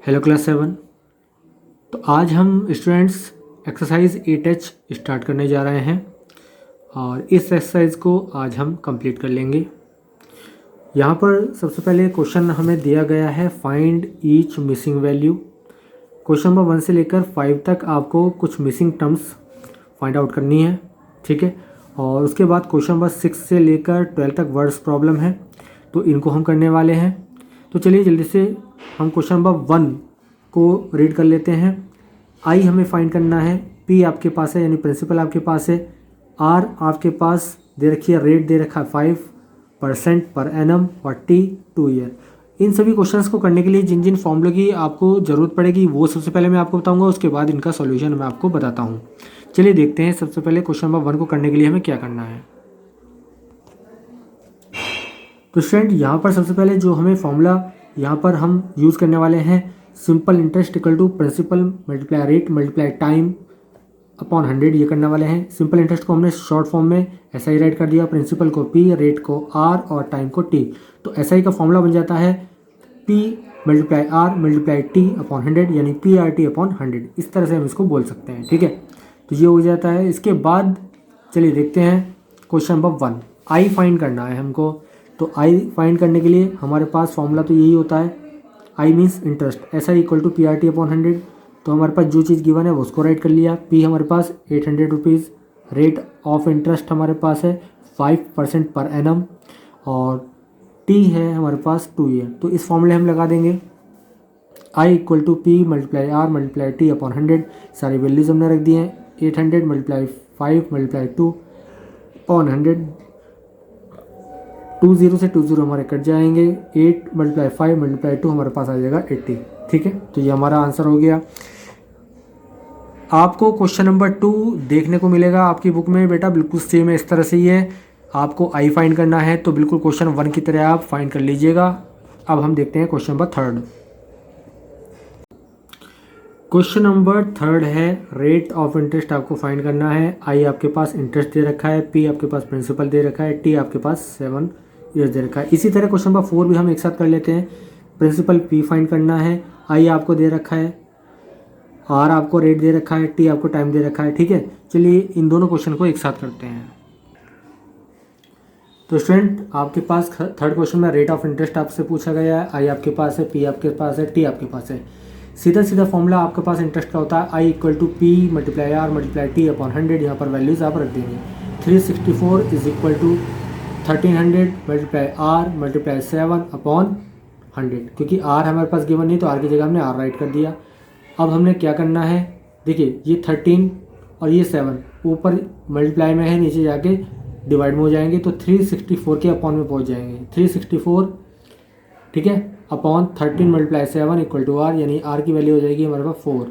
Hello class 7। तो आज हम स्टूडेंट्स एक्सरसाइज 8H स्टार्ट करने जा रहे हैं और इस एक्सरसाइज को आज हम कंप्लीट कर लेंगे। यहाँ पर सबसे पहले क्वेश्चन हमें दिया गया है find each missing value. Question number 1 से लेकर 5 तक आपको कुछ मिसिंग टर्म्स फाइंड आउट करनी है, ठीक है। और उसके बाद क्वेश्चन नंबर 6 से लेकर 12 तक वर्ड्स प्रॉब्लम है, तो इनको हम करने वाले हैं। तो चलिए जल्दी से हम क्वेश्चन नंबर 1 को रीड कर लेते हैं। आई हमें फाइंड करना है, पी आपके पास है यानी प्रिंसिपल आपके पास है, आर आपके पास दे रखी है, रेट दे रखा है 5% पर एनम और टी 2 ईयर। इन सभी क्वेश्चंस को करने के लिए जिन जिन फॉर्मूले की आपको ज़रूरत पड़ेगी वो सबसे पहले मैं आपको बताऊंगा, उसके बाद इनका सॉल्यूशन मैं आपको बताता हूँ। चलिए देखते हैं सबसे पहले क्वेश्चन नंबर 1 को करने के लिए हमें क्या करना है। तो स्टूडेंट यहाँ पर सबसे पहले जो हमें फॉर्मूला यहाँ पर हम यूज़ करने वाले हैं, simple interest equal to principal multiply rate multiply time upon 100, ये करने वाले हैं। सिंपल इंटरेस्ट को हमने शॉर्ट फॉर्म में ऐसा ही राइट कर दिया, प्रिंसिपल को पी, रेट को आर और टाइम को टी। तो ऐसा ही का फॉर्मूला बन जाता है P multiply R multiply T upon 100 यानी पी आर टी अपॉन 100। इस तरह से हम इसको बोल सकते हैं, ठीक है। तो ये हो जाता है। इसके बाद चलिए देखते हैं क्वेश्चन नंबर 1, आई फाइंड करना है हमको। तो आई फाइंड करने के लिए हमारे पास फॉर्मूला तो यही होता है, आई मीन्स इंटरेस्ट, ऐसा equal to P R T upon 100। तो हमारे पास जो चीज़ गिवन है वो उसको राइट कर लिया। पी हमारे पास 800 रुपीज़, रेट ऑफ इंटरेस्ट हमारे पास है 5% पर एनम और टी है हमारे पास 2 ईयर। तो इस फॉर्मूले हम लगा देंगे I equal to P multiply R multiply T upon 100। सारी वैल्यूज हमने रख दी हैं, 800 मल्टीप्लाई 5 मल्टीप्लाई 2 अपॉन 100। 20 से 20 हमारे कट जाएंगे, 8 मल्टीप्लाई 5 मल्टीप्लाई 2 हमारे पास आ जाएगा 80, ठीक है। तो ये हमारा आंसर हो गया। आपको क्वेश्चन नंबर 2 देखने को मिलेगा आपकी बुक में, बेटा बिल्कुल सेम है, इस तरह से ही है। आपको आई फाइंड करना है तो बिल्कुल क्वेश्चन 1 की तरह आप फाइंड कर लीजिएगा। अब हम देखते हैं क्वेश्चन नंबर 3। क्वेश्चन नंबर 3 है रेट ऑफ इंटरेस्ट आपको फाइंड करना है। आई आपके पास इंटरेस्ट दे रखा है, पी आपके पास प्रिंसिपल दे रखा है, टी आपके पास 7 ईयर्स दे रखा है। इसी तरह क्वेश्चन नंबर 4 भी हम एक साथ कर लेते हैं। प्रिंसिपल पी फाइंड करना है, आई आपको दे रखा है, आर आपको रेट दे रखा है, टी आपको टाइम दे रखा है, ठीक है। चलिए इन दोनों क्वेश्चन को एक साथ करते हैं। तो स्टूडेंट आपके पास 3rd क्वेश्चन में रेट ऑफ इंटरेस्ट आपसे पूछा गया है, आई आपके पास है, पी आपके पास है, टी आपके पास है। सीधा सीधा फॉर्मूला आपके पास इंटरेस्ट का होता है I equal to P multiply R multiply T upon 100। यहाँ पर वैल्यूज आप रख देंगे। 364 is equal to 1300 multiply R multiply 7 upon 100। क्योंकि आर हमारे पास गिवन नहीं तो आर की जगह हमने आर राइट कर दिया। अब हमने क्या करना है, देखिए ये 13 और ये 7 ऊपर मल्टीप्लाई में है, नीचे जाके डिवाइड में हो जाएंगे तो 364 के अपॉन में पहुंच जाएंगे। 364, ठीक है, upon 13 multiply 7 equal to R, यानी आर की वैल्यू हो जाएगी हमारे पास 4।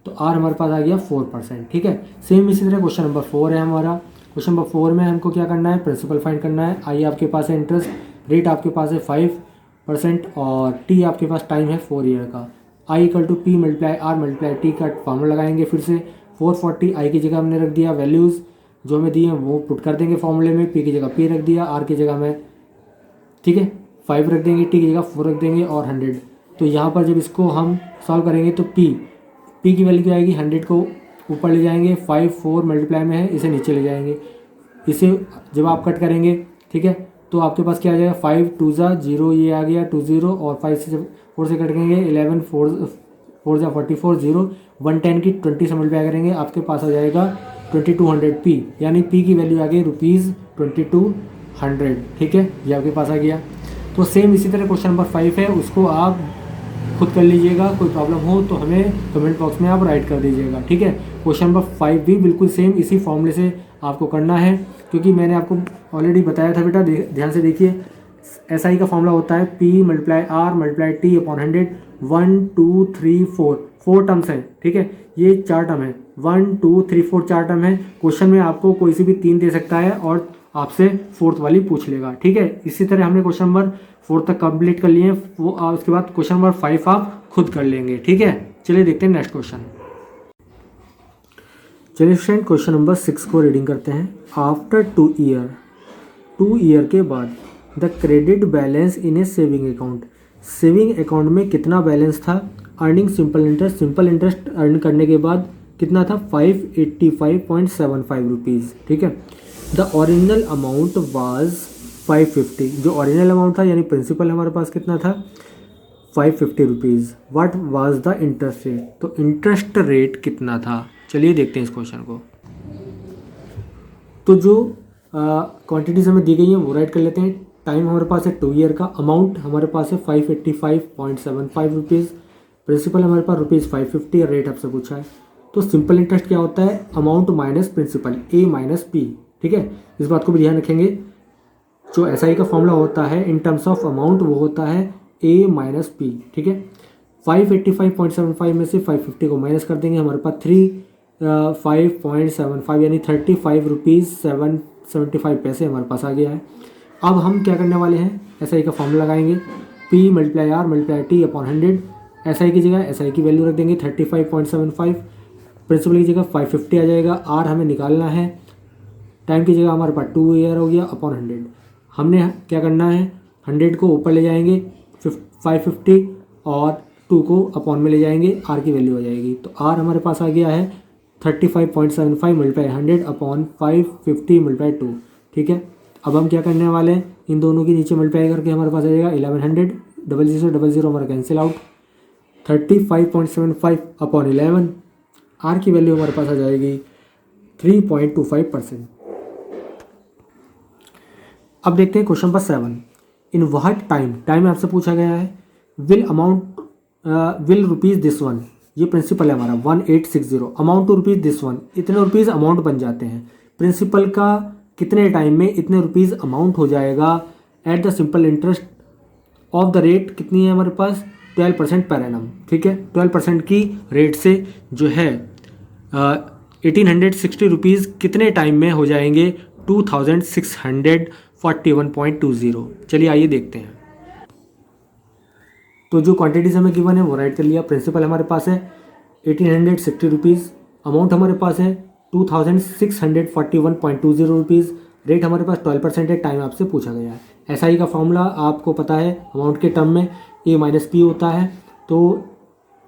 तो आर हमारे पास आ गया 4%, ठीक है। सेम इसी तरह क्वेश्चन नंबर 4 है हमारा। क्वेश्चन नंबर 4 में हमको क्या करना है, प्रिंसिपल फाइंड करना है। आई आपके पास है इंटरेस्ट, रेट आपके पास है 5% और टी आपके पास टाइम है 4 ईयर का। I equal to P multiply R multiply T का फॉर्मूला लगाएंगे फिर से। 440 आई की जगह हमने रख दिया, वैल्यूज़ जो हमें दी हैं वो पुट कर देंगे फॉर्मूले में। पी की जगह पी रख दिया, आर की जगह में, ठीक है, 5 रख देंगे, टी की जगह 4 रख देंगे और 100। तो यहाँ पर जब इसको हम सॉल्व करेंगे तो पी की वैल्यू क्या आएगी, 100 को ऊपर ले जाएंगे, 5 4 मल्टीप्लाई में है, इसे नीचे ले जाएंगे। इसे जब आप कट करेंगे, ठीक है, तो आपके पास क्या आ जाएगा, 5 2 जा 0, ये आ गया 20 और 5 से 4 से कटेंगे 11 4 जा 44 0 110 की 20 से मल्टीप्लाई करेंगे, आपके पास आ जाएगा 2200 पी, यानी पी की वैल्यू आ गई ₹2200, ठीक है, ये आपके पास आ गया। तो सेम इसी तरह क्वेश्चन नंबर 5 है, उसको आप खुद कर लीजिएगा। कोई प्रॉब्लम हो तो हमें कमेंट बॉक्स में आप राइट कर दीजिएगा, ठीक है। क्वेश्चन नंबर 5 भी बिल्कुल सेम इसी फॉर्मूले से आपको करना है, क्योंकि मैंने आपको ऑलरेडी बताया था बेटा, ध्यान से देखिए। एस आई का फॉर्मूला होता है P multiply R multiply T upon 100। 1 2 3 4 terms है, ठीक है, ये 4 टर्म है, 1 2 3 4 4 टर्म है। क्वेश्चन में आपको कोई सी भी 3 दे सकता है और आपसे 4th वाली पूछ लेगा, ठीक है। इसी तरह हमने क्वेश्चन नंबर 4 तक कंप्लीट कर लिए वो, उसके बाद क्वेश्चन नंबर 5 आप खुद कर लेंगे, ठीक है। चलिए देखते हैं नेक्स्ट क्वेश्चन। चलिए फ्रेंड क्वेश्चन नंबर 6 को रीडिंग करते हैं। आफ्टर 2 ईयर के बाद the credit balance in A saving account, saving account में कितना बैलेंस था अर्निंग सिंपल इंटरेस्ट अर्न करने के बाद कितना था 585.75 रुपीज़, ठीक है। द ओरिजिनल अमाउंट वाज 550, जो ओरिजिनल अमाउंट था यानी प्रिंसिपल हमारे पास कितना था 550 rupees. What was the interest rate, तो इंटरेस्ट रेट कितना था, चलिए देखते हैं इस क्वेश्चन को। तो जो क्वांटिटीज हमें दी गई हैं वो राइट कर लेते हैं। टाइम हमारे पास है 2 ईयर का, अमाउंट हमारे पास है 585.75 रुपीज़, प्रिंसिपल हमारे पास ₹550 और रेट आपसे पूछा है। तो सिंपल इंटरेस्ट क्या होता है, अमाउंट माइनस प्रिंसिपल, ए माइनस पी, ठीक है। इस बात को भी ध्यान रखेंगे, जो एसआई का फॉर्मूला होता है इन टर्म्स ऑफ अमाउंट वो होता है ए माइनस पी, ठीक है। 585.75 में से 550 को माइनस कर देंगे, हमारे पास 5.75 यानी 35 रुपीज़ 775 पैसे हमारे पास आ गया है। अब हम क्या करने वाले हैं, एसआई का फॉर्मूला लगाएंगे, P multiply R multiply T upon 100। SI की जगह एसआई की वैल्यू रख देंगे 35.75, प्रिंसिपल की जगह 550 आ जाएगा, आर हमें निकालना है, टाइम की जगह हमारे पास 2 ईयर हो गया अपॉन 100। हमने क्या करना है, 100 को ऊपर ले जाएंगे 550 और 2 को अपॉन में ले जाएंगे, आर की वैल्यू आ जाएगी। तो आर हमारे पास आ गया है 35.75 मल्टीप्लाई 100 अपॉन 550 मल्टीप्लाई 2, ठीक है। अब हम क्या करने वाले हैं, इन दोनों के नीचे मल्टीप्लाई करके हमारे पास आ जाएगा 1100, 0000 हमारा कैंसिल आउट, 35.75 अपॉन 11, आर की वैल्यू हमारे पास आ जाएगी 3.25%। अब देखते हैं question number 7, in what time आपसे पूछा गया है, विल रुपीज़ दिस वन, ये प्रिंसिपल है हमारा 1860, amount to rupees this one, इतने रुपीज़ अमाउंट बन जाते हैं, प्रिंसिपल का कितने टाइम में इतने रुपीज़ अमाउंट हो जाएगा at the simple interest of the rate कितनी है हमारे पास 12% पर एनम, ठीक है। 12% की रेट से जो है 1860 रुपीज़ कितने टाइम में हो जाएंगे 2641.20। चलिए आइए देखते हैं। तो जो क्वांटिटीज़ हमें गिवन है वो राइट कर लिया, प्रिंसिपल हमारे पास है 1860 रुपीज़, अमाउंट हमारे पास है 2641.20 रुपीज़, रेट हमारे पास 12% है, टाइम आपसे पूछा गया है। एसआई का फॉर्मूला आपको पता है, अमाउंट के टर्म में ए माइनस पी होता है, तो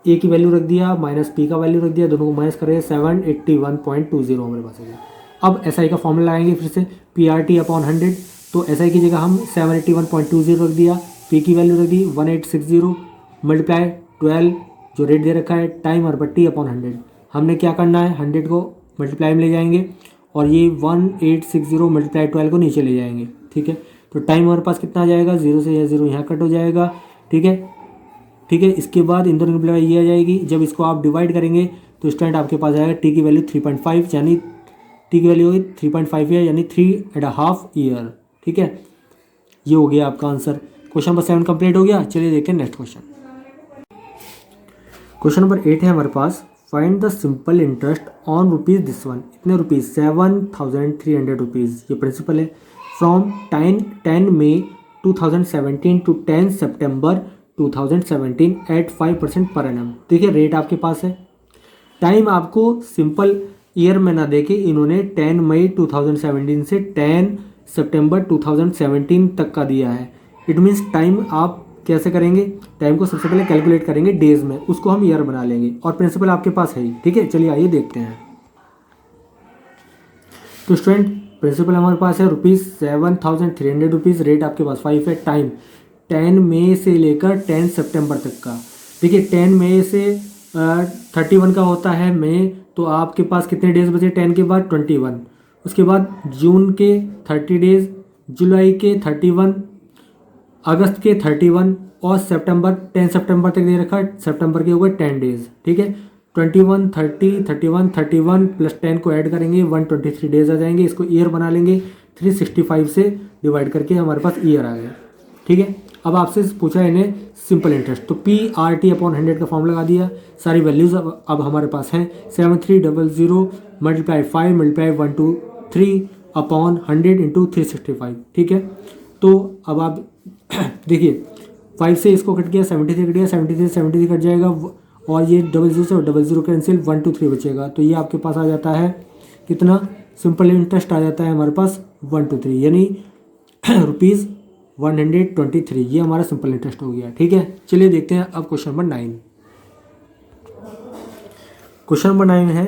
ए की वैल्यू रख दिया माइनस पी का वैल्यू रख दिया, दोनों को माइनस करें 781.20 हमारे पास है। अब एसआई का फॉर्मूला लगाएंगे फिर से पी आर टी अपॉन 100, तो एसआई की जगह हम 781.20 रख दिया, पी की वैल्यू रख दी 1860 मल्टीप्लाई 12 जो रेट दे रखा है, टाइम और बट्टी अपॉन 100। हमने क्या करना है, 100 को मल्टीप्लाई में ले जाएंगे और ये 1860 मल्टीप्लाई 12 को नीचे ले जाएंगे, ठीक है। तो टाइम हमारे पास कितना आ जाएगा, 0 से यह 0 यहाँ कट हो जाएगा, ठीक है, ठीक है। इसके बाद इन दोनों की मल्टीप्लाई ये आ जाएगी, जब इसको आप डिवाइड करेंगे तो स्टैंड आपके पास आएगा टी की वैल्यू 3.5, यानी टी की वैल्यू होगी 3.5 ईयर यानी 3.5 ईयर, ठीक है। ये हो गया आपका आंसर। क्वेश्चन नंबर 7 कंप्लीट हो गया। चलिए देखते हैं नेक्स्ट क्वेश्चन। क्वेश्चन नंबर 8 है हमारे पास, find the simple interest on rupees this one, इतने रुपीज़ 7300 रुपीज़, ये प्रिंसिपल है, फ्रॉम 10 मई 2017 टू 10 सितंबर 2017 एट 5% पर एनम। देखिए रेट आपके पास है, टाइम आपको सिंपल ईयर में ना देके इन्होंने 10 मई 2017 से 10 सितंबर 2017 तक का दिया है। इट मीन्स टाइम आप कैसे करेंगे, टाइम को सबसे पहले कैलकुलेट करेंगे डेज में, उसको हम ईयर बना लेंगे और प्रिंसिपल आपके पास है ही, ठीक है। चलिए आइए देखते हैं। तो स्टूडेंट प्रिंसिपल हमारे पास है ₹7,300 रुपीज़, रेट आपके पास 5 है, टाइम 10 मई से लेकर 10 सितंबर तक का। देखिए 10 मई से 31 का होता है मई, तो आपके पास कितने डेज बचे 10 के बाद 21, उसके बाद जून के 30 डेज, जुलाई के 31, अगस्त के 31 और सितंबर 10 सितंबर तक दे रखा है, सितंबर के हो गए 10 डेज, ठीक है। 21, 30, 31, 31 प्लस 10 को ऐड करेंगे 123 डेज आ जाएंगे, इसको ईयर बना लेंगे, 365 से डिवाइड करके हमारे पास ईयर आ गया, ठीक है। अब आपसे पूछा है इन्हें सिंपल इंटरेस्ट, तो पी आर टी अपॉन 100 का फॉर्मूला लगा दिया, सारी वैल्यूज अब हमारे पास हैं 7300 मल्टीप्लाई 5 मल्टीप्लाई 123 अपॉन 100 इंटू 365, ठीक है। तो अब आप देखिए 5 से इसको कट गया 73 कट गया, 73 कट जाएगा और ये 00 से 00 कैंसिल 123 बचेगा, तो ये आपके पास आ जाता है कितना, सिंपल इंटरेस्ट आ जाता है हमारे पास 123 यानी ₹123, ये हमारा सिंपल इंटरेस्ट हो गया, ठीक है। चलिए देखते हैं अब क्वेश्चन नंबर 9। क्वेश्चन नंबर 9 है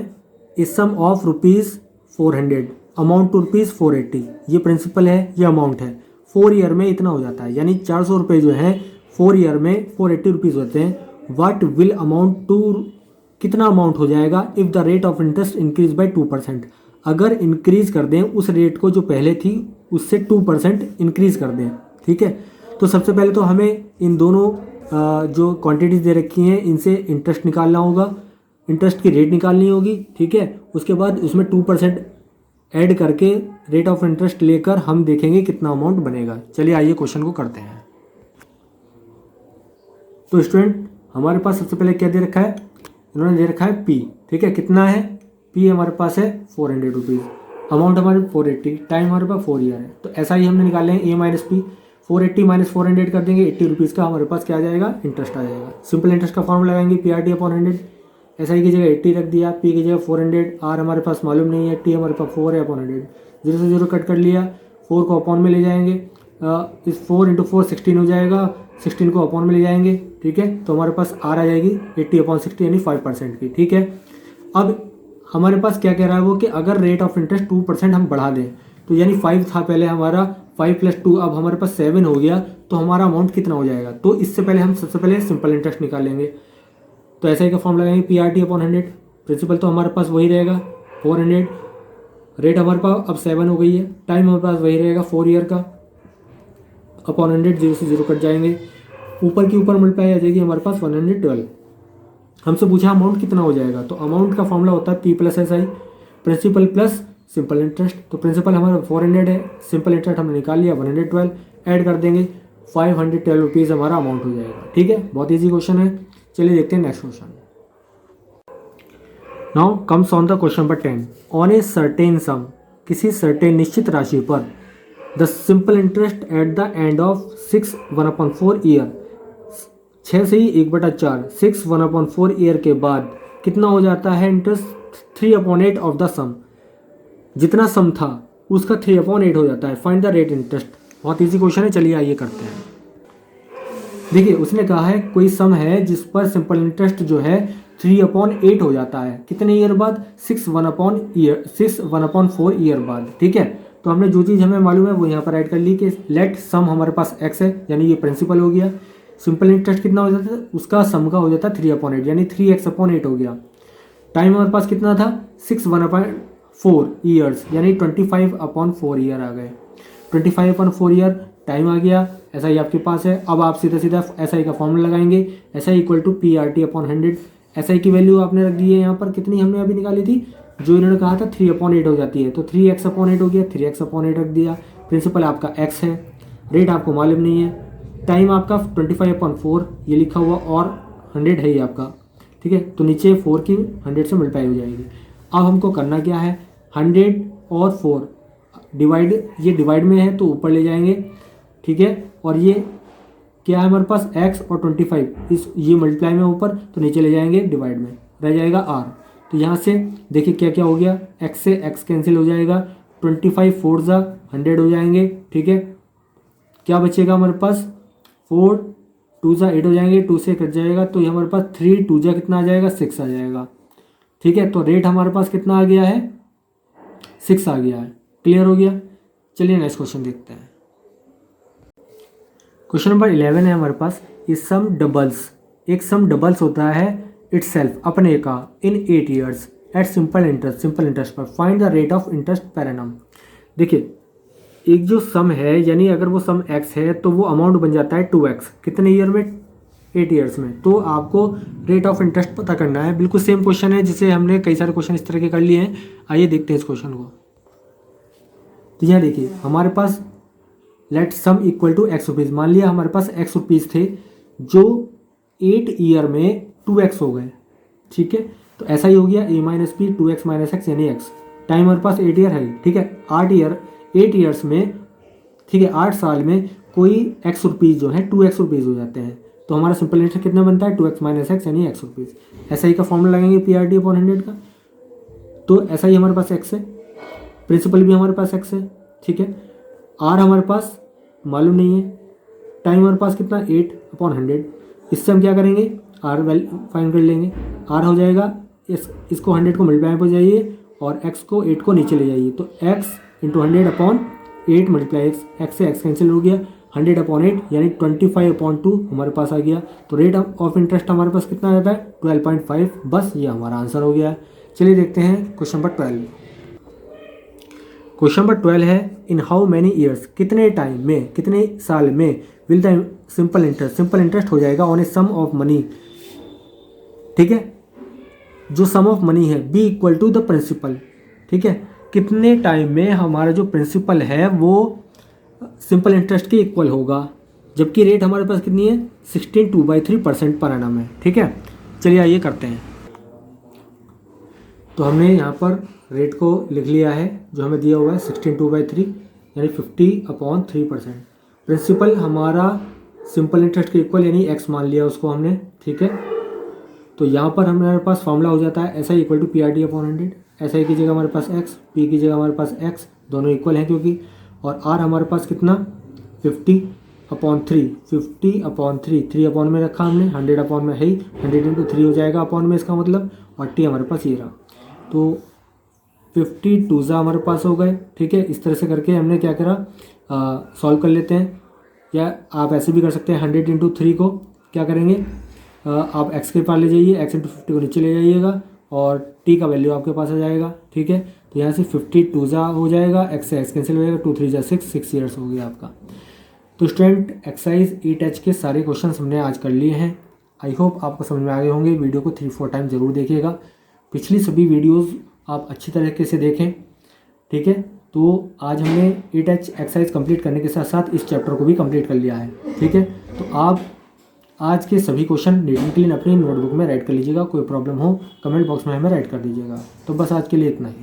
ए सम ऑफ ₹400 अमाउंट टू ₹480। ये प्रिंसिपल है, ये अमाउंट है। 4 ईयर में इतना हो जाता है, यानी 400 रुपये जो है 4 ईयर में ₹480 होते हैं। व्हाट विल अमाउंट टू, कितना अमाउंट हो जाएगा if the rate of interest increase by 2%। अगर इंक्रीज कर दें उस रेट को जो पहले थी उससे 2% इंक्रीज कर दें। ठीक है, तो सबसे पहले तो हमें इन दोनों जो क्वांटिटीज़ दे रखी हैं इनसे इंटरेस्ट निकालना होगा, इंटरेस्ट की रेट निकालनी होगी। ठीक है, उसके बाद उसमें 2% ऐड करके रेट ऑफ इंटरेस्ट लेकर हम देखेंगे कितना अमाउंट बनेगा। चलिए आइए क्वेश्चन को करते हैं। तो स्टूडेंट हमारे पास सबसे पहले क्या दे रखा है, इन्होंने दे रखा है पी। ठीक है, कितना है पी हमारे पास है ₹400, अमाउंट हमारे 480, टाइम हमारे पास 4 ईयर है। तो ऐसा ही हमने निकाले हैं ए माइनस पी, 480 माइनस 400 कर देंगे, ₹80 का हमारे पास क्या आ जाएगा, इंटरेस्ट आ जाएगा। सिंपल इंटरेस्ट का फॉर्मूला लगाएंगे PRT/100, एस आई की जगह 80 रख दिया, पी की जगह 400, आर हमारे पास मालूम नहीं है, टी हमारे पास 4 है अपॉन 100, 0 से 0 कट कर लिया, 4 को अपॉन में ले जाएंगे, इस 4 × 4 16 हो जाएगा, 16 को अपॉन में ले जाएंगे। ठीक है, तो हमारे पास आर आ जाएगी 80/60 यानी 5% की। ठीक है, अब हमारे पास क्या कह रहा है वो कि अगर रेट ऑफ इंटरेस्ट 2% हम बढ़ा दें, तो यानी 5 था पहले हमारा, 5 + 2 अब हमारे पास 7 हो गया, तो हमारा अमाउंट कितना हो जाएगा। तो इससे पहले हम सबसे पहले सिंपल इंटरेस्ट निकालेंगे। तो ऐसा ही का फॉर्म लगाएंगे PRT/100, प्रिंसिपल तो हमारे पास वही रहेगा 400, रेट हमारे पास अब 7 हो गई है, टाइम हमारे पास वही रहेगा 4 ईयर का, अपॉन 100, 0 से 0 कट जाएंगे, ऊपर की ऊपर मल्टीप्लाई आ जाएगी हमारे पास 112। हमसे पूछा अमाउंट कितना हो जाएगा, तो अमाउंट का फॉर्मूला होता है P + SI, principal plus simple interest. तो प्रिंसिपल हमारा 400 है, सिंपल इंटरेस्ट हमने निकाल लिया 112, ऐड कर देंगे ₹512 हमारा अमाउंट हो जाएगा। ठीक है, बहुत ईजी क्वेश्चन है। चलिए देखते हैं next question. Now comes on the question number 10, on a certain सम, किसी सर्टेन निश्चित राशि पर the simple interest at the end of 6 1/4 year, 6 से ही 1/4, 6 1/4 ईयर के बाद कितना हो जाता है इंटरेस्ट 3/8 ऑफ द सम, जितना सम था उसका 3/8 हो जाता है। Find the rate interest. बहुत ईजी क्वेश्चन है, चलिए आइए करते हैं। देखिए उसने कहा है कोई सम है जिस पर सिंपल इंटरेस्ट जो है 3/8 हो जाता है, कितने ईयर बाद, 6 1/4 ईयर बाद। ठीक है, तो हमने जो चीज़ हमें मालूम है वो यहाँ पर ऐड कर ली कि लेट सम हमारे पास x है, यानी ये प्रिंसिपल हो गया। सिंपल इंटरेस्ट कितना हो जाता है, उसका सम का हो जाता है 3/8, यानी 3x/8 हो गया। टाइम हमारे पास कितना था, 6 1/4 ईयर्स, यानी 25/4 ईयर आ गए, 25/4 ईयर टाइम आ गया। ऐसा ही आपके पास है। अब आप सीधा सीधा एस आई का फॉर्मूला लगाएंगे, S I = PRT/100। S I की वैल्यू आपने रख दी है यहाँ पर, कितनी हमने अभी निकाली थी, जो इन्होंने कहा था 3/8 हो जाती है, तो 3x/8 हो गया, 3x/8 रख दिया। प्रिंसिपल आपका x है, रेट आपको मालूम नहीं है, टाइम आपका 25/4 ये लिखा हुआ और 100 है ये आपका। ठीक है, तो नीचे 4 की 100 से मल्टीप्लाई हो जाएगी। अब हमको करना क्या है, 100 और 4 डिवाइड, ये डिवाइड में है तो ऊपर ले जाएंगे। ठीक है, और ये क्या है हमारे पास x और 25, इस ये मल्टीप्लाई में ऊपर, तो नीचे ले जाएंगे डिवाइड में, रह जाएगा r। तो यहाँ से देखिए क्या क्या हो गया, x से x कैंसिल हो जाएगा, 25 4 जा 100 हो जाएंगे। ठीक है, क्या बचेगा हमारे पास, 4 2 जा 8 हो जाएंगे, 2 से कट जाएगा, तो ये हमारे पास 3 2 जा कितना आ जाएगा, 6 आ जाएगा। ठीक है, तो रेट हमारे पास कितना आ गया है, 6 आ गया है। क्लियर हो गया। चलिए नेक्स्ट क्वेश्चन देखते हैं। क्वेश्चन नंबर 11 है हमारे पास, इस सम डबल्स, एक सम डबल्स होता है इटसेल्फ अपने का इन 8 ईयर्स एट सिंपल इंटरेस्ट पर, find the rate of interest per annum. देखिए एक जो सम है, यानी अगर वो सम x है तो वो अमाउंट बन जाता है 2x, कितने ईयर में, 8 ईयर्स में। तो आपको रेट ऑफ इंटरेस्ट पता करना है। बिल्कुल सेम क्वेश्चन है जिसे हमने कई सारे क्वेश्चन इस तरह के कर लिए हैं। आइए देखते हैं इस क्वेश्चन को। तो यहाँ देखिए हमारे पास लेट सम = x रुपीज़, मान लिया हमारे पास x रुपीज़ थे जो 8 ईयर में 2x हो गए। ठीक है, तो ऐसा ही हो गया a - p 2x - x यानी x। टाइम हमारे पास 8 ईयर है। ठीक है, 8 ईयर्स में, ठीक है 8 साल में कोई x रुपीज़ जो है 2x रुपीज़ हो जाते हैं। तो हमारा सिंपल इंटरेस्ट कितना बनता है, 2x - x यानी x रुपीज़। ऐसा ही का फॉर्मूला लगेंगे PRT/100 का। तो ऐसा ही हमारे पास x है, प्रिंसिपल भी हमारे पास x है। ठीक है, r हमारे पास मालूम नहीं है, टाइम हमारे पास कितना 8/100। इससे हम क्या करेंगे, r वैल्यू फाइंड कर लेंगे। r हो जाएगा इसको 100 को मल्टीप्लाई पर जाइए और x को 8 को नीचे ले जाइए, तो x इंटू 100/8 मल्टीप्लाई एक्स से x कैंसिल हो गया, 100/8 यानी 25/2 हमारे पास आ गया। तो रेट ऑफ इंटरेस्ट हमारे पास कितना आ जाता है 12.5, बस ये हमारा आंसर हो गया। चलिए देखते हैं क्वेश्चन नंबर 12। क्वेश्चन नंबर 12 है इन हाउ मैनी ईयर्स, कितने टाइम में, कितने साल में विल द सिंपल इंटरेस्ट हो जाएगा on a sum of money, ठीक है, जो सम ऑफ मनी है be equal to the principal, ठीक है, कितने टाइम में हमारा जो प्रिंसिपल है वो सिंपल इंटरेस्ट के इक्वल होगा, जबकि रेट हमारे पास कितनी है 16.2/3% पर एनम है, ठीक है। चलिए आइए करते हैं। तो हमने यहाँ पर रेट को लिख लिया है, जो हमें दिया हुआ है 16/2/3 यानी 50/3%। प्रिंसिपल हमारा सिंपल इंटरेस्ट के इक्वल यानी x मान लिया उसको हमने, ठीक है। तो यहाँ पर हमारे पास फॉर्मूला हो जाता है SI = PRT/100। SI की जगह हमारे पास x, P की जगह हमारे पास x, दोनों इक्वल हैं क्योंकि, और R हमारे पास कितना 50/3, 50/3, 3 अपॉन में रखा हमने, 100 अपॉन में है ही, 100 × 3 हो जाएगा अपॉन में इसका मतलब, और T हमारे पास ये रहा। तो 52 हमारे पास हो गए, ठीक है। इस तरह से करके हमने क्या करा, सॉल्व कर लेते हैं, या आप ऐसे भी कर सकते हैं 100 × 3 को क्या करेंगे, आप x के पास ले जाइए, x × 50 को नीचे ले जाइएगा और t का वैल्यू आपके पास आ जाएगा, ठीक है। तो यहाँ से 52 हो जाएगा, x से x कैंसिल हो जाएगा, 2 3 6 ईयर्स हो गया आपका। तो स्टूडेंट एक्सरसाइज 8H के सारे क्वेश्चन हमने आज कर लिए हैं। आई होप आपको समझ में आ गए होंगे। वीडियो को 3-4 टाइम ज़रूर देखिएगा, पिछली सभी वीडियोज़ आप अच्छी तरीके से देखें, ठीक है। तो आज हमने 8H एक्सरसाइज कंप्लीट करने के साथ साथ इस चैप्टर को भी कंप्लीट कर लिया है, ठीक है। तो आप आज के सभी क्वेश्चन रीडिंग के लिए अपनी नोटबुक में राइट कर लीजिएगा, कोई प्रॉब्लम हो कमेंट बॉक्स में हमें राइट कर दीजिएगा। तो बस आज के लिए इतना ही।